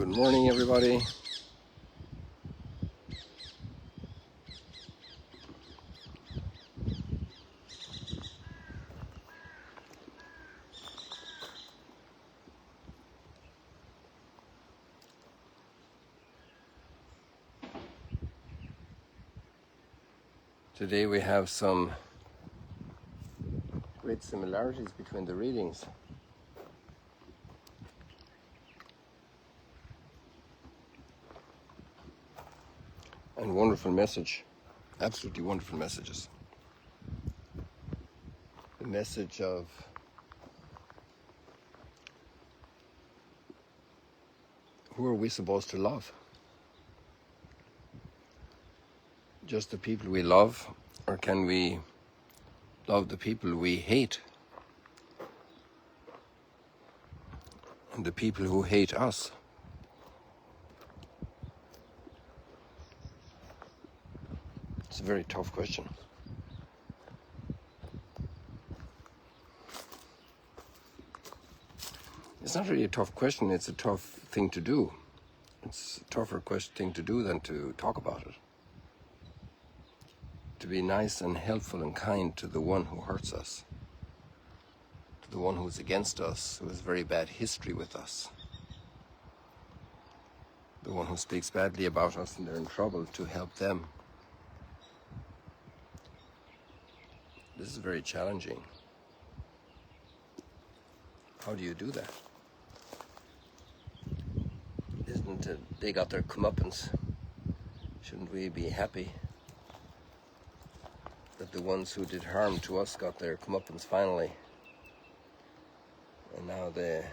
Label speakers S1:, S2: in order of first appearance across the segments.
S1: Good morning, everybody. Today we have some great similarities between the readings. And wonderful message, absolutely wonderful messages. The message of who are we supposed to love? Just the people we love, or can we love the people we hate? And the people who hate us? It's a very tough question. It's not really a tough question, it's a tough thing to do. It's a tougher thing to do than to talk about it. To be nice and helpful and kind to the one who hurts us, to the one who's against us, who has very bad history with us, the one who speaks badly about us and they're in trouble, to help them. This is very challenging. How do you do that? Isn't it they got their comeuppance? Shouldn't we be happy that the ones who did harm to us got their comeuppance finally? And now they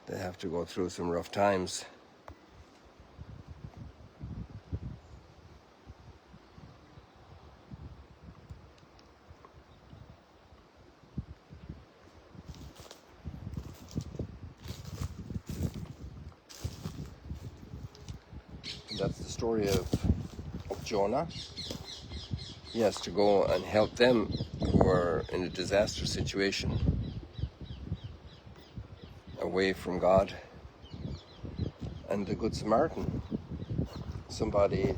S1: have to go through some rough times. That's the story of Jonah. He has to go and help them who are in a disaster situation, away from God. And the Good Samaritan, somebody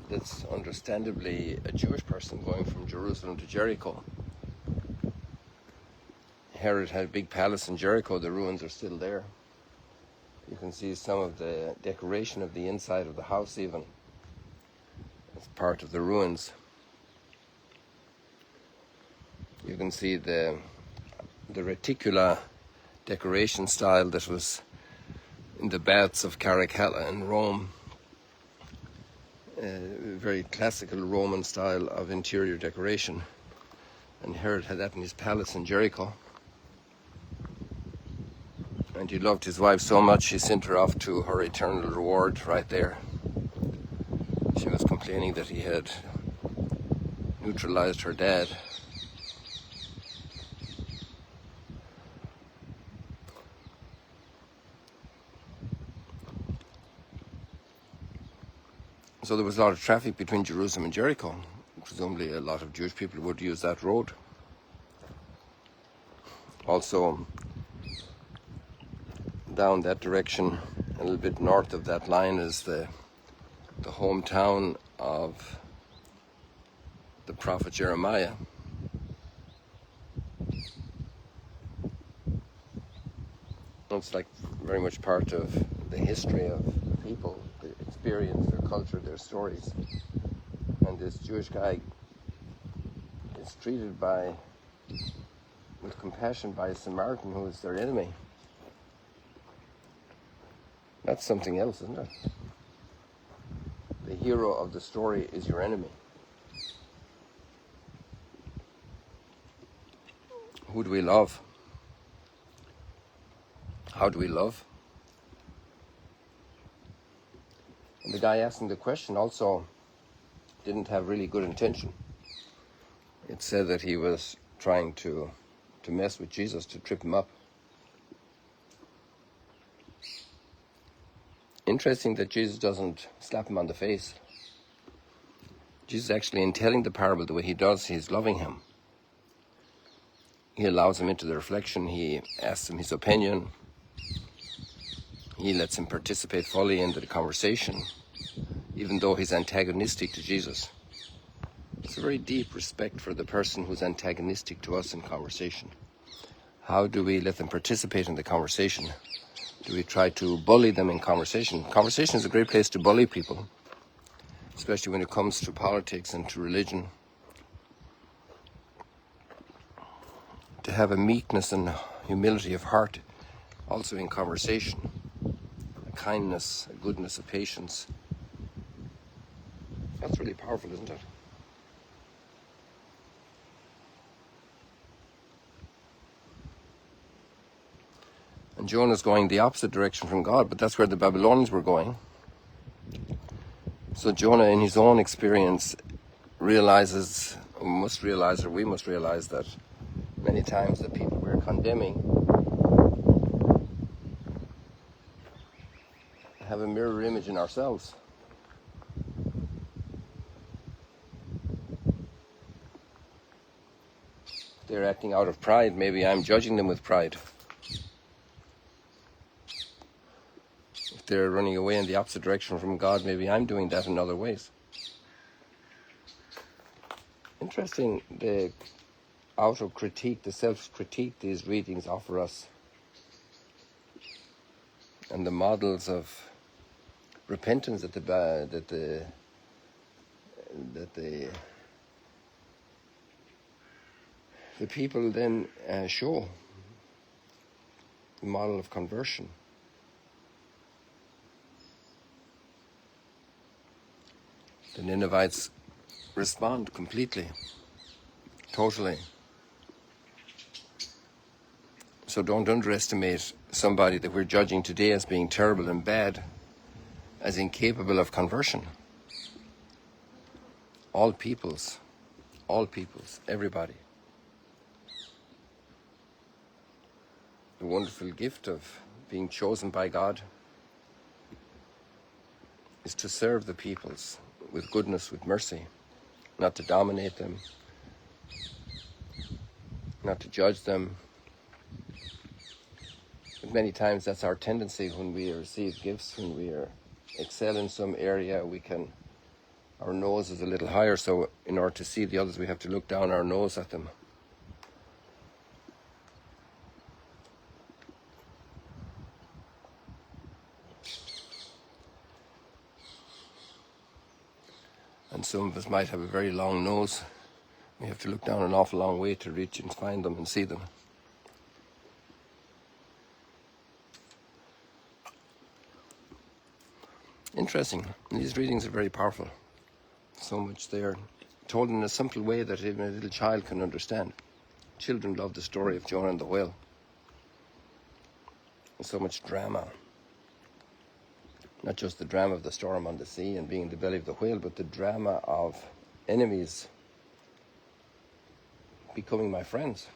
S1: that's understandably a Jewish person going from Jerusalem to Jericho. Herod had a big palace in Jericho, the ruins are still there. You can see some of the decoration of the inside of the house even. It's part of the ruins. You can see the reticula decoration style that was in the baths of Caracalla in Rome. Very classical Roman style of interior decoration. And Herod had that in his palace in Jericho. And he loved his wife so much he sent her off to her eternal reward right there. She was complaining that he had neutralized her dad. So there was a lot of traffic between Jerusalem and Jericho. Presumably a lot of Jewish people would use that road. Also, down that direction, a little bit north of that line, is the hometown of the prophet Jeremiah. It's like very much part of the history of the people, their experience, their culture, their stories. And this Jewish guy is treated with compassion by a Samaritan who is their enemy. That's something else, isn't it? The hero of the story is your enemy. Who do we love? How do we love? And the guy asking the question also didn't have really good intention. It said that he was trying to mess with Jesus, to trip him up. Interesting that Jesus doesn't slap him on the face. Jesus actually, in telling the parable the way he does, he's loving him. He allows him into the reflection. He asks him his opinion. He lets him participate fully in the conversation, even though he's antagonistic to Jesus. It's a very deep respect for the person who's antagonistic to us in conversation. How do we let them participate in the conversation? Do we try to bully them in conversation? Conversation is a great place to bully people, especially when it comes to politics and to religion. To have a meekness and humility of heart also in conversation, a kindness, a goodness, a patience. That's really powerful, isn't it? And Jonah's going the opposite direction from God, but that's where the Babylonians were going. So Jonah, in his own experience, we must realize that many times the people we're condemning have a mirror image in ourselves. They're acting out of pride. Maybe I'm judging them with pride. If they're running away in the opposite direction from God, maybe I'm doing that in other ways. Interesting, the auto-critique, the self-critique these readings offer us, and the models of repentance that the people then show. The model of conversion. The Ninevites respond completely, totally. So don't underestimate somebody that we're judging today as being terrible and bad, as incapable of conversion. All peoples, everybody. The wonderful gift of being chosen by God is to serve the peoples with goodness, with mercy, not to dominate them, not to judge them. But many times that's our tendency when we receive gifts, when we excel in some area, our nose is a little higher, so in order to see the others we have to look down our nose at them. And some of us might have a very long nose. We have to look down an awful long way to reach and find them and see them. Interesting. These readings are very powerful. So much there, told in a simple way that even a little child can understand. Children love the story of Jonah and the whale. There's so much drama. Not just the drama of the storm on the sea and being in the belly of the whale, but the drama of enemies becoming my friends.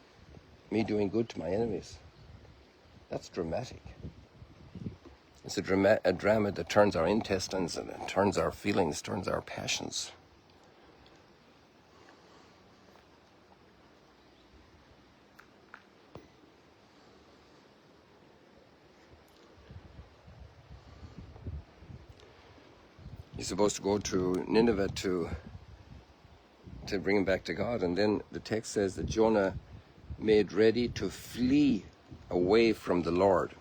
S1: Me doing good to my enemies. That's dramatic. It's a drama that turns our intestines and it turns our feelings, turns our passions. He's supposed to go to Nineveh to bring him back to God. And then the text says that Jonah made ready to flee away from the Lord.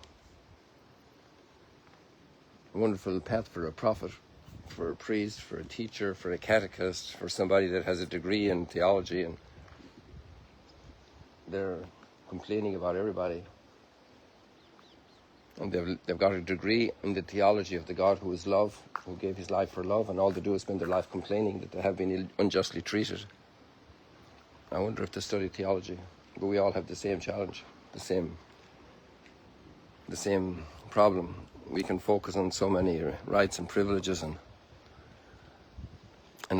S1: A wonderful path for a prophet, for a priest, for a teacher, for a catechist, for somebody that has a degree in theology, and they're complaining about everybody. And they've got a degree in the theology of the God who is love, who gave his life for love, and all they do is spend their life complaining that they have been unjustly treated. I wonder if they study theology, but we all have the same challenge, the same problem. We can focus on so many rights and privileges, and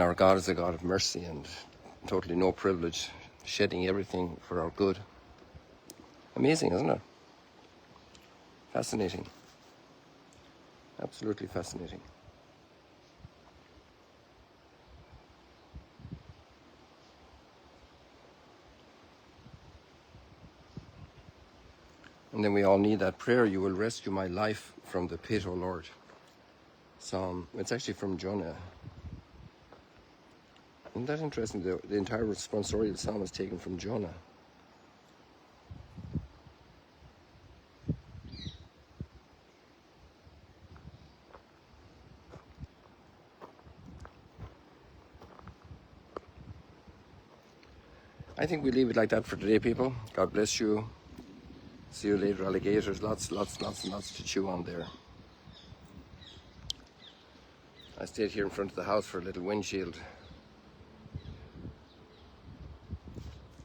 S1: our God is a God of mercy and totally no privilege, shedding everything for our good. Amazing, isn't it? Fascinating. Absolutely fascinating. And then we all need that prayer. You will rescue my life from the pit, O Lord. It's actually from Jonah. Isn't that interesting? The entire responsorial psalm is taken from Jonah. I think we leave it like that for today, people. God bless you. See you later, alligators. Lots and lots to chew on there. I stayed here in front of the house for a little windshield.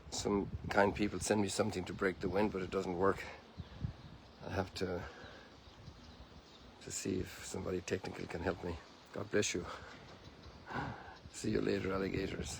S1: Some kind people send me something to break the wind, but it doesn't work. I have to see if somebody technical can help me. God bless you. See you later, alligators.